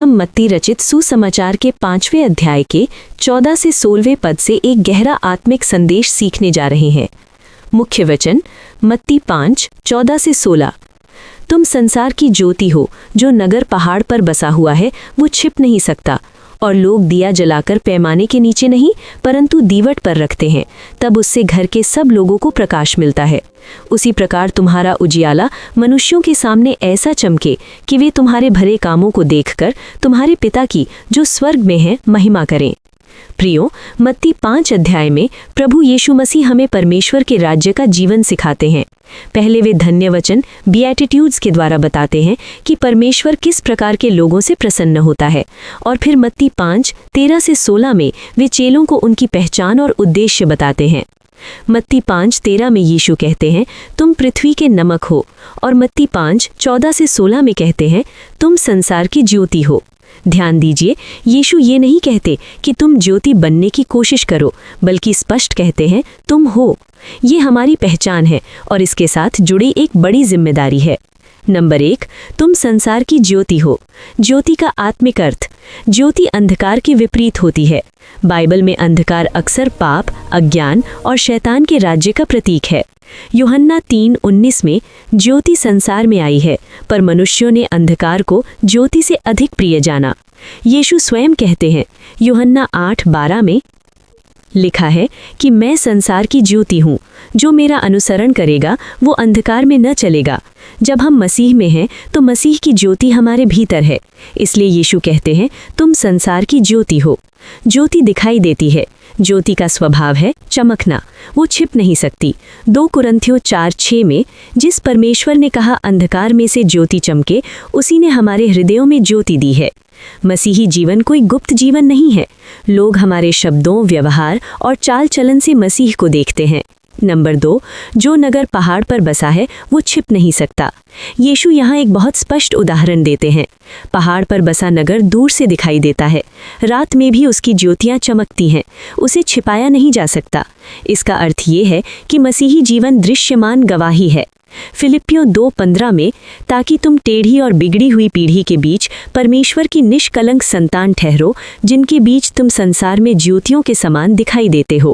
हम मत्ती रचित सुसमाचार के 5वें अध्याय के 14 से 16वें पद से एक गहरा आत्मिक संदेश सीखने जा रहे हैं। मुख्य वचन मत्ती 5:14 से 16। तुम संसार की ज्योति हो। जो नगर पहाड़ पर बसा हुआ है वो छिप नहीं सकता, और लोग दिया जलाकर पैमाने के नीचे नहीं परंतु दीवट पर रखते हैं, तब उससे घर के सब लोगों को प्रकाश मिलता है। उसी प्रकार तुम्हारा उजियाला मनुष्यों के सामने ऐसा चमके कि वे तुम्हारे भले कामों को देखकर तुम्हारे पिता की जो स्वर्ग में है महिमा करें। प्रियो, मत्ती 5 अध्याय में प्रभु यीशु मसीह हमें परमेश्वर के राज्य का जीवन सिखाते हैं। पहले वे धन्य वचन बीएटिट्यूड्स के द्वारा बताते हैं कि परमेश्वर किस प्रकार के लोगों से प्रसन्न होता है, और फिर मत्ती 5:13 से 16 में वे चेलों को उनकी पहचान और उद्देश्य बताते हैं। मत्ती 5:13 में यीशु कहते हैं तुम पृथ्वी के नमक हो, और मत्ती 5:14 से 16 में कहते हैं तुम संसार की ज्योति हो। ध्यान दीजिए, यीशु ये नहीं कहते कि तुम ज्योति बनने की कोशिश करो, बल्कि स्पष्ट कहते हैं तुम हो। ये हमारी पहचान है और इसके साथ जुड़ी एक बड़ी जिम्मेदारी है। नंबर 1, तुम संसार की ज्योति हो। ज्योति का आत्मिक अर्थ। ज्योति अंधकार के विपरीत होती है। बाइबल में अंधकार अक्सर पाप, अज्ञान और शैतान के राज्य का प्रतीक है। यूहन्ना 3:19 में ज्योति संसार में आई है, पर मनुष्यों ने अंधकार को ज्योति से अधिक प्रिय जाना। यीशु स्वयं कहते हैं, यूहन्ना 8:12 में लिखा है कि मैं संसार की ज्योति हूँ, जो मेरा अनुसरण करेगा वो अंधकार में न चलेगा। जब हम मसीह में हैं तो मसीह की ज्योति हमारे भीतर है, इसलिए यीशु कहते हैं तुम संसार की ज्योति हो। ज्योति दिखाई देती है। ज्योति का स्वभाव है चमकना, वो छिप नहीं सकती। 2 कुरिन्थियों 4:6 में जिस परमेश्वर ने कहा अंधकार में से ज्योति चमके, उसी ने हमारे हृदयों में ज्योति दी है। मसीही जीवन कोई गुप्त जीवन नहीं है। लोग हमारे शब्दों, व्यवहार और चाल चलन से मसीह को देखते हैं। नंबर 2, जो नगर पहाड़ पर बसा है वो छिप नहीं सकता। यीशु यहाँ एक बहुत स्पष्ट उदाहरण देते हैं। पहाड़ पर बसा नगर दूर से दिखाई देता है, रात में भी उसकी ज्योतियाँ चमकती हैं, उसे छिपाया नहीं जा सकता। इसका अर्थ ये है कि मसीही जीवन दृश्यमान गवाही है। फिलिपियों 2:15 में ताकि तुम टेढ़ी और बिगड़ी हुई पीढ़ी के बीच परमेश्वर की निष्कलंक संतान ठहरो, जिनके बीच तुम संसार में ज्योतियों के समान दिखाई देते हो।